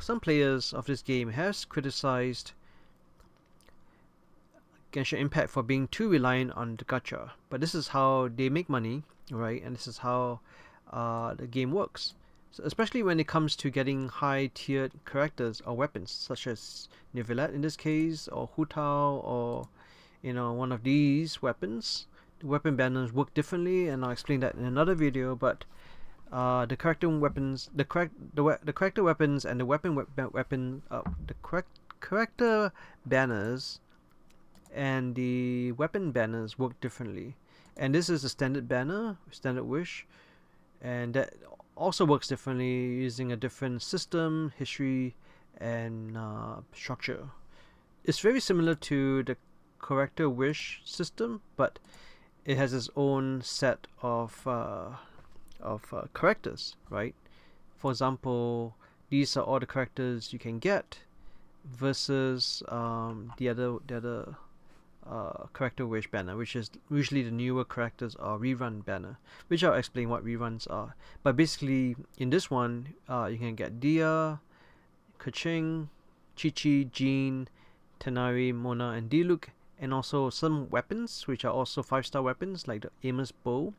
some players of this game has criticized Genshin Impact for being too reliant on the gacha, but this is how they make money, right? And this is how the game works. So especially when it comes to getting high-tiered characters or weapons, such as Nivelet in this case, or Hu Tao, or one of these weapons. The weapon banners work differently, and I'll explain that in another video. But the character weapons, the character weapons, and the character banners and the weapon banners work differently. And this is a standard banner, standard wish, and that also works differently using a different system, history, and structure. It's very similar to the character wish system, but it has its own set of characters, right? For example, these are all the characters you can get versus the other character wish banner, which is usually the newer characters or rerun banner, which I'll explain what reruns are. But basically, in this one, you can get Dia, Keqing, Chi-Chi, Jean, Tenari, Mona, and Diluc, and also some weapons, which are also 5-star weapons, like the Amos Bow,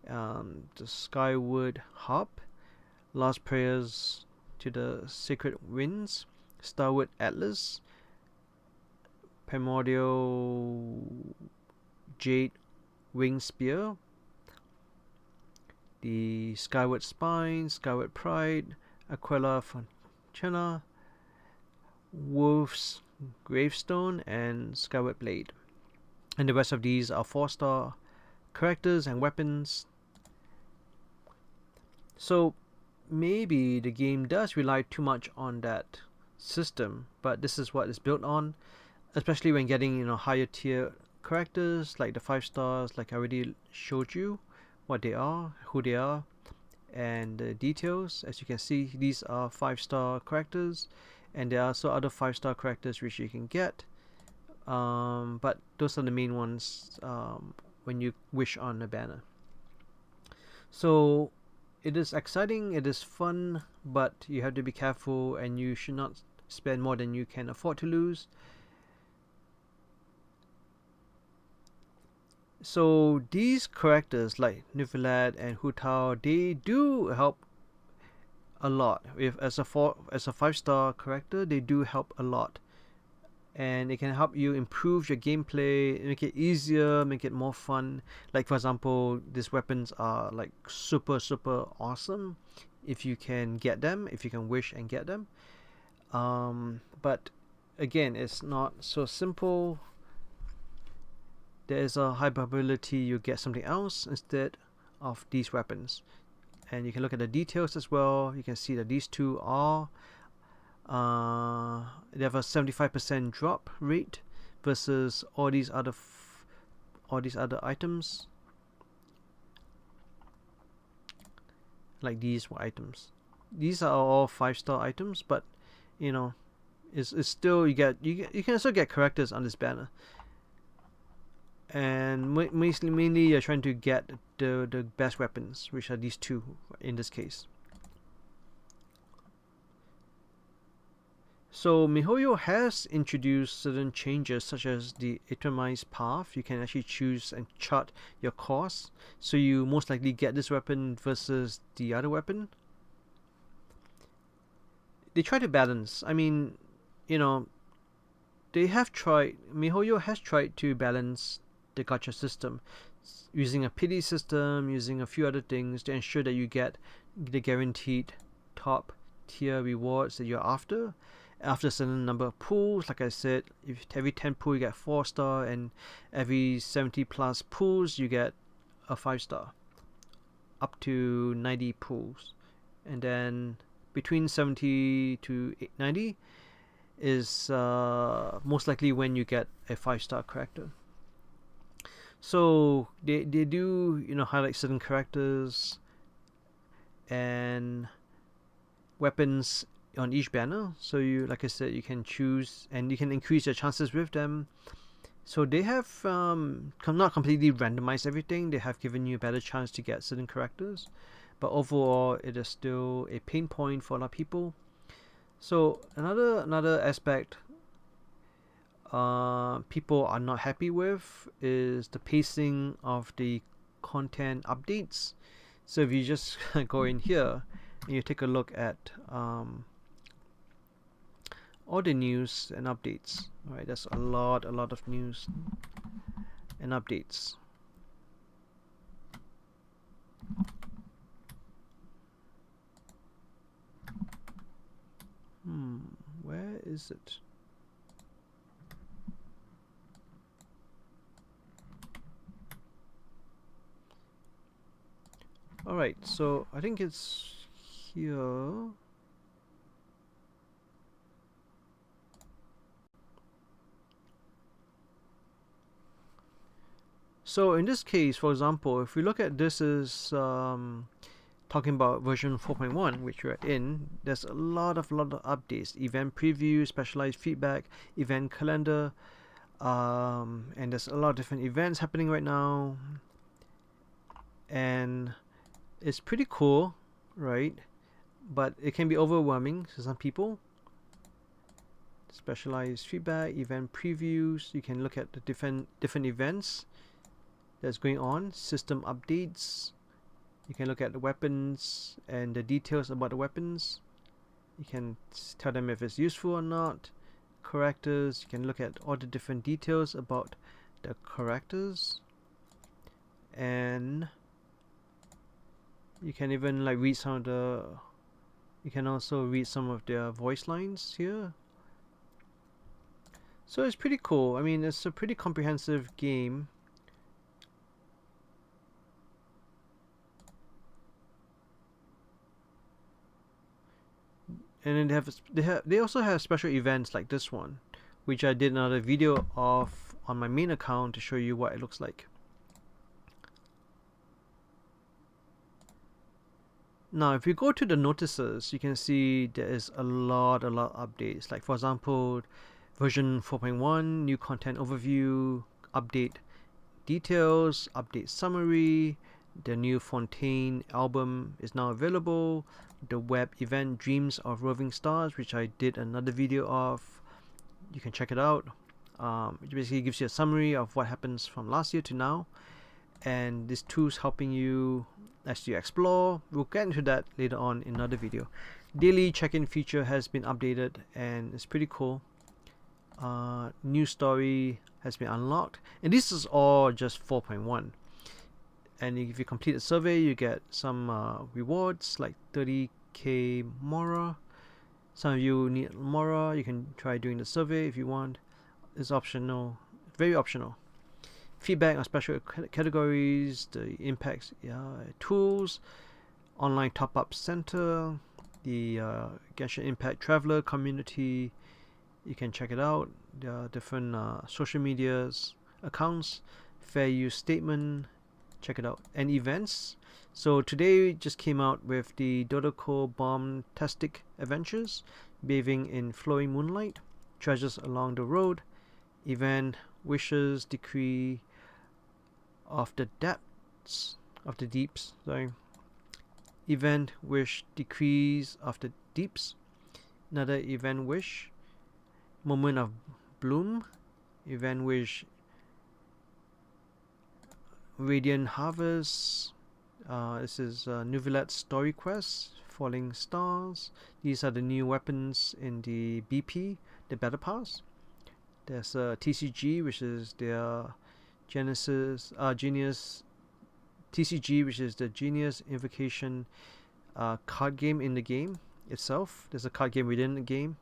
the Skyward Harp, Last Prayers to the Sacred Winds, Starwood Atlas, Primordial Jade Wing Spear, the Skyward Spine, Skyward Pride, Aquila Fontana, Wolf's Gravestone, and Skyward Blade. And the rest of these are 4-star characters and weapons. So maybe the game does rely too much on that system, but this is what it's built on, especially when getting higher tier characters like the 5 stars, like I already showed you what they are, who they are, and the details. As you can see, these are 5-star characters, and there are also other 5-star characters which you can get, but those are the main ones when you wish on a banner. So it is exciting, it is fun, but you have to be careful, and you should not spend more than you can afford to lose. So these characters like Nivelet and Hu Tao, they do help a lot. As a 5-star character, they do help a lot, and it can help you improve your gameplay, make it easier, make it more fun. Like for example, these weapons are like super awesome if you can get them, if you can wish and get them. But again, it's not so simple. There is a high probability you get something else instead of these weapons. And you can look at the details as well. You can see that these two are they have a 75% drop rate versus all these other items. Like these items. These are all 5-star items, but it's still you can also get characters on this banner. And mainly you're trying to get the best weapons, which are these two in this case. So miHoYo has introduced certain changes, such as the itemized path. You can actually choose and chart your course, so you most likely get this weapon versus the other weapon. They try to balance. I mean, they have tried. miHoYo has tried to balance the gacha system using a pity system, using a few other things to ensure that you get the guaranteed top tier rewards that you're after a certain number of pools. Like I said, if every 10 pool you get 4-star, and every 70 plus pools you get a 5-star, up to 90 pools. And then between 70 to 90 is most likely when you get a 5-star character. So they do highlight certain characters and weapons on each banner. So like I said, you can choose and you can increase your chances with them. So they have not completely randomized everything. They have given you a better chance to get certain characters, but overall it is still a pain point for a lot of people. So another aspect people are not happy with is the pacing of the content updates. So if you just go in here and you take a look at all the news and updates, right? There's a lot of news and updates. Where is it? Alright, so I think it's here. So in this case, for example, if we look at this as talking about version 4.1, which we're in, there's a lot of updates, event preview, specialized feedback, event calendar, and there's a lot of different events happening right now, and it's pretty cool, right? But it can be overwhelming to some people. Specialized feedback, event previews, you can look at the different events that's going on, system updates, you can look at the weapons and the details about the weapons, you can tell them if it's useful or not, characters, you can look at all the different details about the characters, and you can even like read some of the, you can also read some of their voice lines here. So it's pretty cool. I mean, it's a pretty comprehensive game. And then they also have special events like this one, which I did another video of on my main account to show you what it looks like. Now if you go to the notices, you can see there is a lot of updates. Like for example, version 4.1, new content overview, update details, update summary, the new Fontaine album is now available, the web event Dreams of Roving Stars, which I did another video of, you can check it out. It basically gives you a summary of what happens from last year to now, and this tool's helping you as you explore. We'll get into that later on in another video. Daily check-in feature has been updated and it's pretty cool. New story has been unlocked, and this is all just 4.1. And if you complete a survey, you get some rewards like 30k Mora. Some of you need Mora, you can try doing the survey if you want. It's optional, very optional. Feedback on special categories, the impacts, tools, online top-up center, the Genshin Impact Traveler community. You can check it out. There are different social medias accounts, fair use statement, check it out, and events. So today just came out with the Dodoko Bombastic Adventures, bathing in flowing moonlight, treasures along the road, event wishes decree of the depths of the deeps. Sorry, event wish decrees of the deeps. Another event wish, moment of bloom, event wish radiant harvest. This is Nuvilet story quest, falling stars. These are the new weapons in the BP, the battle pass. There's a TCG, which is their genius TCG, which is the Genius Invocation card game in the game itself. There's a card game within the game.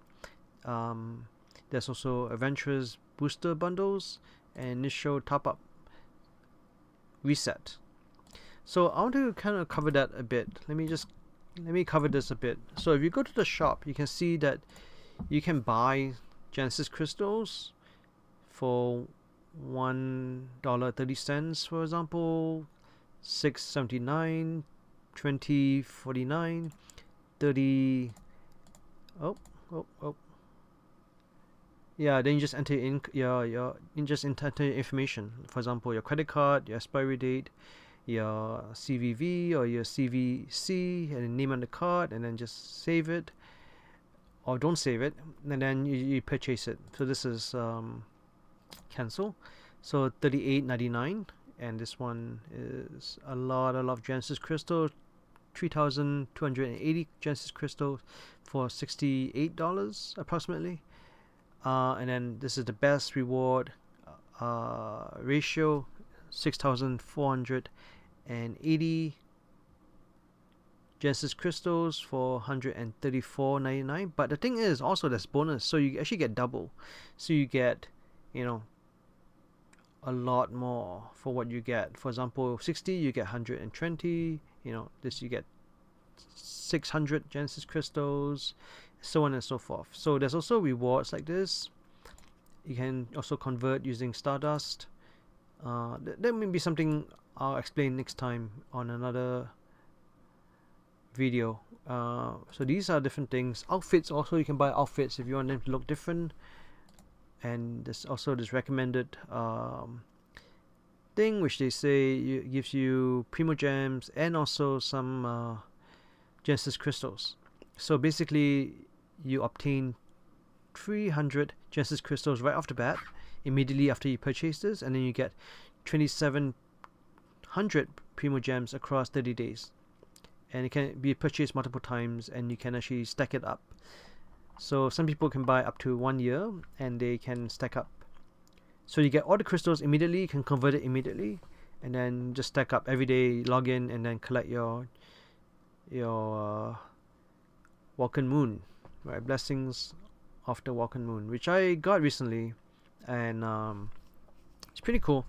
There's also adventurous booster bundles and initial top-up reset. So I want to kind of cover that a bit. Let me cover this a bit. So if you go to the shop, you can see that you can buy Genesis crystals for $1.30, for example, $6.79, $20.49, 30. Yeah, then you just enter in you just enter your information. For example, your credit card, your expiry date, your CVV or your CVC, and the name on the card, and then just save it. or don't save it, and then you purchase it. So this is cancel. So $38.99, and this one is a lot of Genesis crystal, 3,280 Genesis crystals for $68 approximately. And then this is the best reward ratio, 6,480 Genesis crystals for $134.99. But the thing is, also there's bonus, so you actually get double. So you get, you know, a lot more for what you get. For example, 60 you get 120. You know, this you get 600 Genesis crystals, so on and so forth. So there's also rewards like this. You can also convert using Stardust. That may be something I'll explain next time on another video. So these are different things. Outfits also, you can buy outfits if you want them to look different. And there's also this recommended thing which they say gives you Primo Gems and also some Genesis crystals. So basically you obtain 300 Genesis crystals right off the bat immediately after you purchase this, and then you get 2,700 Primo Gems across 30 days, and it can be purchased multiple times, and you can actually stack it up. So some people can buy up to 1 year and they can stack up. So you get all the crystals immediately, you can convert it immediately, and then just stack up every day, log in, and then collect your Walken Moon, right? Blessings of the Walken Moon, which I got recently, and it's pretty cool.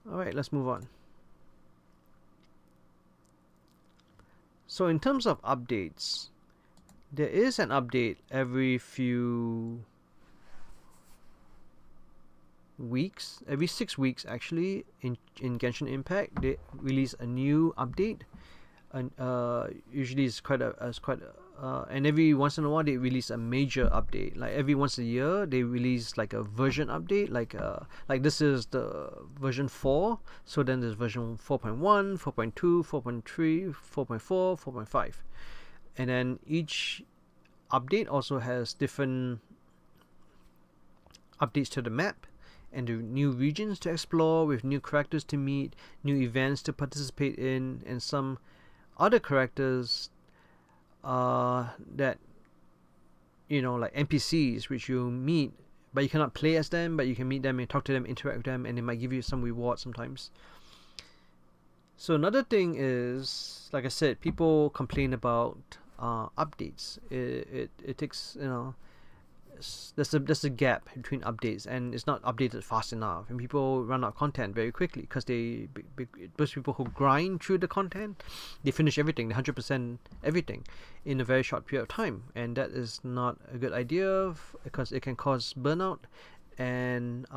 Alright, let's move on. So in terms of updates, there is an update every few weeks, every 6 weeks actually. In Genshin Impact, they release a new update, and usually it's and every once in a while they release a major update. Like every once a year they release like a version update, like this is the version 4, so then there's version 4.1, 4.2, 4.3, 4.4, 4.5, and then each update also has different updates to the map and the new regions to explore, with new characters to meet, new events to participate in, and some other characters that, you know, like NPCs which you meet, but you cannot play as them, but you can meet them and talk to them, interact with them, and they might give you some reward sometimes. So another thing is, like I said, people complain about updates. It takes, you know, there's a gap between updates, and it's not updated fast enough, and people run out of content very quickly because those people who grind through the content, they finish everything, 100% everything in a very short period of time, and that is not a good idea because it can cause burnout. And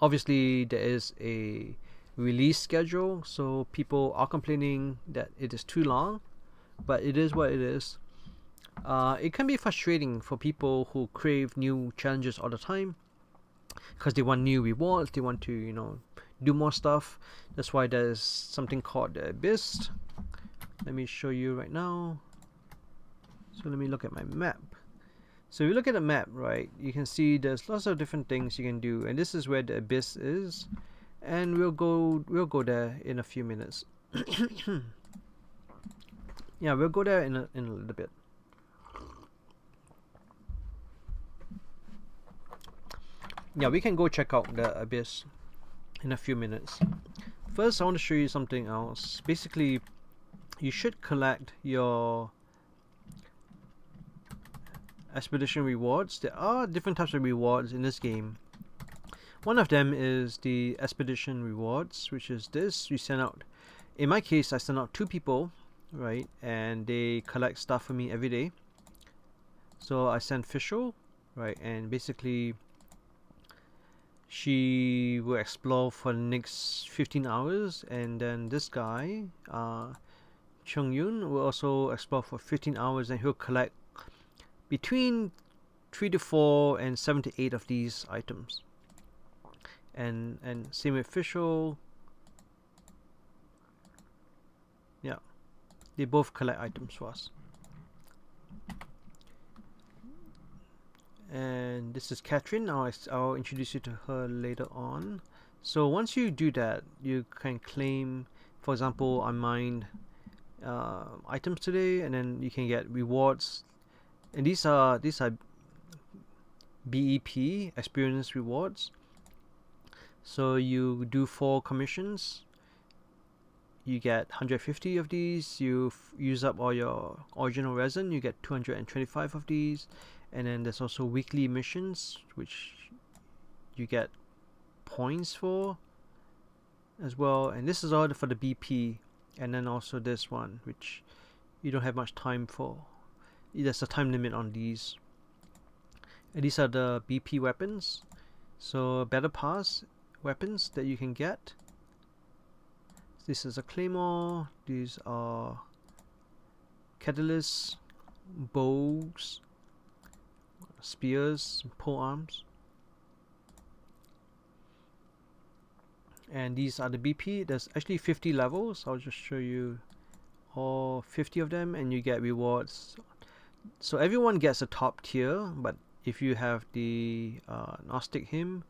obviously there is a release schedule, so people are complaining that it is too long, but it is what it is. It can be frustrating for people who crave new challenges all the time because they want new rewards, they want to, you know, do more stuff. That's why there's something called the Abyss. Let me show you right now. So let me look at my map. So if you look at the map, right, you can see there's lots of different things you can do, and this is where the Abyss is, and we'll go there in a few minutes. Yeah, we'll go there in a little bit. Yeah, we can go check out the Abyss in a few minutes. First, I want to show you something else. Basically, you should collect your expedition rewards. There are different types of rewards in this game. One of them is the expedition rewards, which is this. You send out, in my case, I send out 2 people, right, and they collect stuff for me every day. So I send Fischl, right, and basically she will explore for the next 15 hours, and then this guy, Chung Yun, will also explore for 15 hours, and he'll collect between 3 to 4 and 7 to 8 of these items. And same with Fischl. Yeah. They both collect items for us. And this is Catherine. I'll introduce you to her later on. So once you do that, you can claim, for example, I mined items today, and then you can get rewards. And these are BEP, experience rewards. So you do 4 commissions, you get 150 of these. You use up all your original resin, you get 225 of these. And then there's also weekly missions, which you get points for as well. And this is all for the BP. And then also this one, which you don't have much time for. There's a time limit on these. And these are the BP weapons. So battle pass weapons that you can get. This is a claymore. These are catalysts, bows, spears, pole arms. And these are the BP. There's actually 50 levels. I'll just show you all 50 of them, and you get rewards. So everyone gets a top tier, but if you have the Gnostic hymn,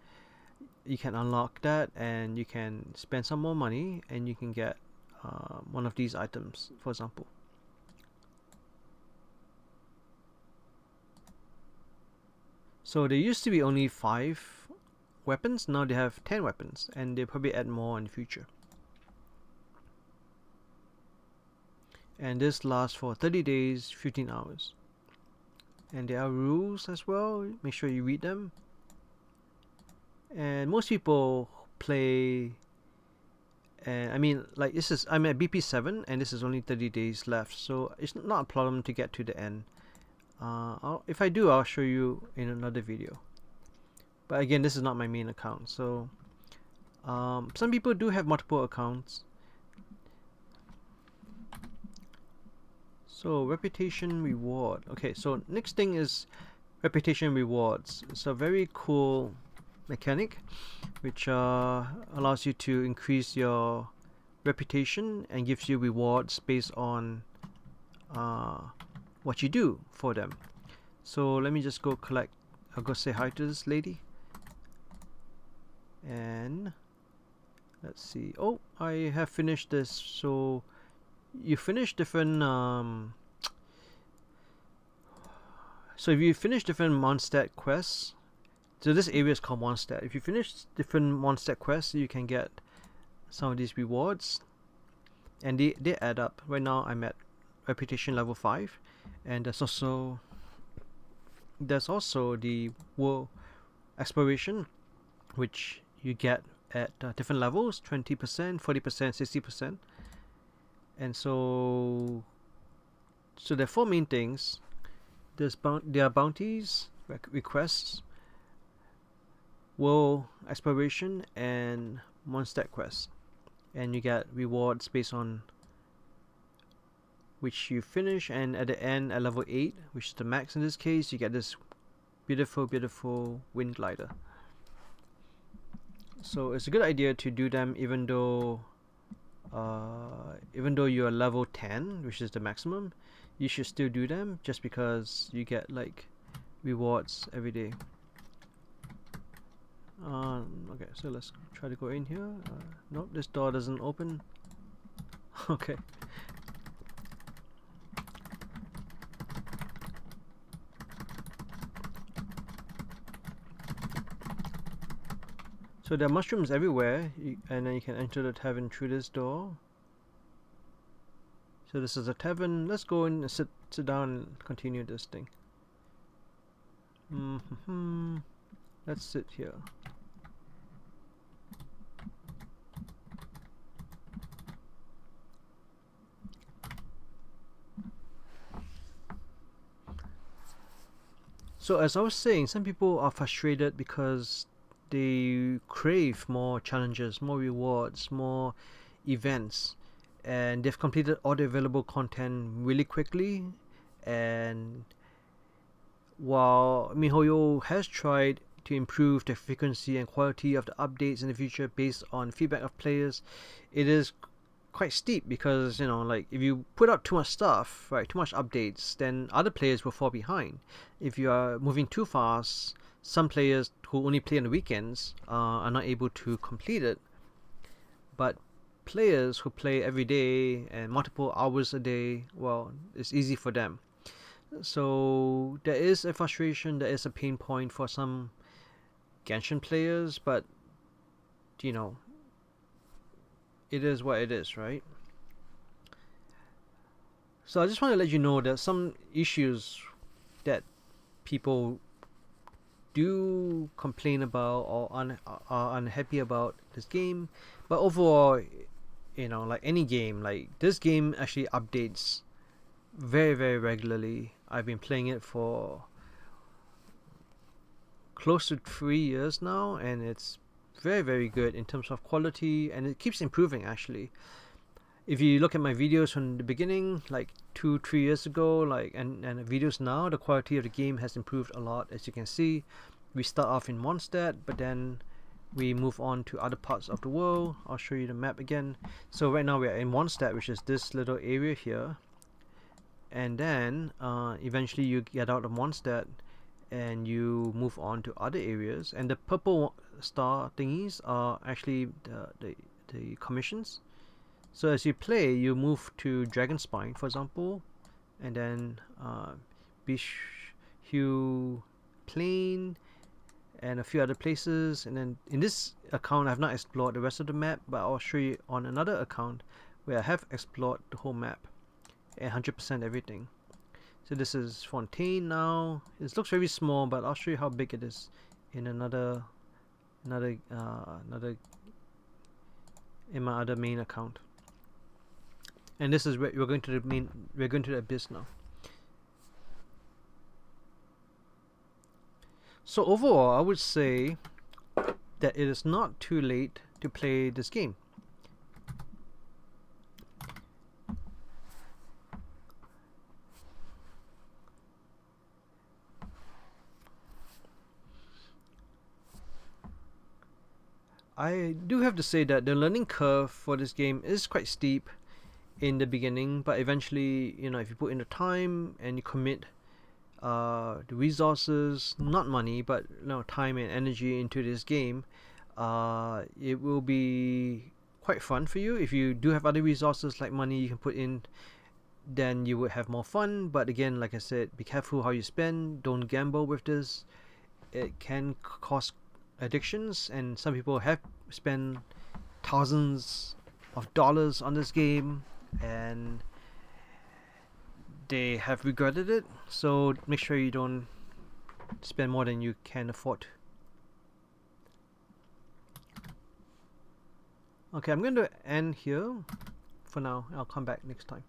you can unlock that, and you can spend some more money, and you can get one of these items, for example. So there used to be only 5 weapons. Now they have 10 weapons, and they'll probably add more in the future. And this lasts for 30 days, 15 hours. And there are rules as well. Make sure you read them. And most people play, and I mean, like, I'm at BP 7, and this is only 30 days left, so it's not a problem to get to the end. If I do, I'll show you in another video. But again, this is not my main account, so some people do have multiple accounts. So reputation reward. Okay, so next thing is reputation rewards. It's a very cool mechanic which allows you to increase your reputation and gives you rewards based on what you do for them. So let me just go collect. I'll go say hi to this lady, and let's see. Oh, I have finished this. So you finish different so if you finish different Mondstadt quests, so this area is called Mondstadt. If you finish different Mondstadt quests, you can get some of these rewards, and they add up. Right now I'm at reputation level 5, and there's also the world exploration, which you get at different levels, 20%, 40%, 60%. And so there are 4 main things. There are bounties, requests, world exploration, and Mondstadt quests. And you get rewards based on which you finish, and at the end, at level 8, which is the max in this case, you get this beautiful wind glider. So it's a good idea to do them even though you're level 10, which is the maximum. You should still do them, just because you get like rewards every day. Okay, so let's try to go in here. Nope, this door doesn't open. Okay. So there are mushrooms everywhere, and then you can enter the tavern through this door. So this is a tavern. Let's go in and sit down and continue this thing. Let's sit here. So as I was saying, some people are frustrated because they crave more challenges, more rewards, more events, and they've completed all the available content really quickly. And while MiHoYo has tried to improve the frequency and quality of the updates in the future based on feedback of players, it is quite steep because, you know, like if you put out too much stuff, right, too much updates, then other players will fall behind. If you are moving too fast, some players who only play on the weekends are not able to complete it. But players who play every day and multiple hours a day, well, it's easy for them. So there is a frustration, there is a pain point for some Genshin players, but you know, it is what it is, right? So I just want to let you know that some issues that people do complain about or are unhappy about this game, but overall, you know, like any game, like this game actually updates very, very regularly. I've been playing it for close to 3 years now, and it's very, very good in terms of quality, and it keeps improving actually. If you look at my videos from the beginning, like 2-3 years ago, like and videos now, the quality of the game has improved a lot. As you can see, we start off in Mondstadt, but then we move on to other parts of the world. I'll show you the map again. So right now we are in Mondstadt, which is this little area here, and then eventually you get out of Mondstadt and you move on to other areas, and the purple star thingies are actually the commissions. So as you play, you move to Dragonspine, for example, and then Bishu Plain, and a few other places. And then in this account, I've not explored the rest of the map, but I'll show you on another account where I have explored the whole map and 100% everything. So this is Fontaine now. It looks very small, but I'll show you how big it is in another in my other main account. And this is where we're going to the abyss now. So overall, I would say that it is not too late to play this game. I do have to say that the learning curve for this game is quite steep in the beginning, but eventually, you know, if you put in the time and you commit the resources, not money, but you know, time and energy into this game, it will be quite fun for you. If you do have other resources like money you can put in, then you would have more fun. But again, like I said, be careful how you spend. Don't gamble with this. It can cause addictions, and some people have spent thousands of dollars on this game and they have regretted it. So make sure you don't spend more than you can afford. Okay, I'm going to end here for now. I'll come back next time.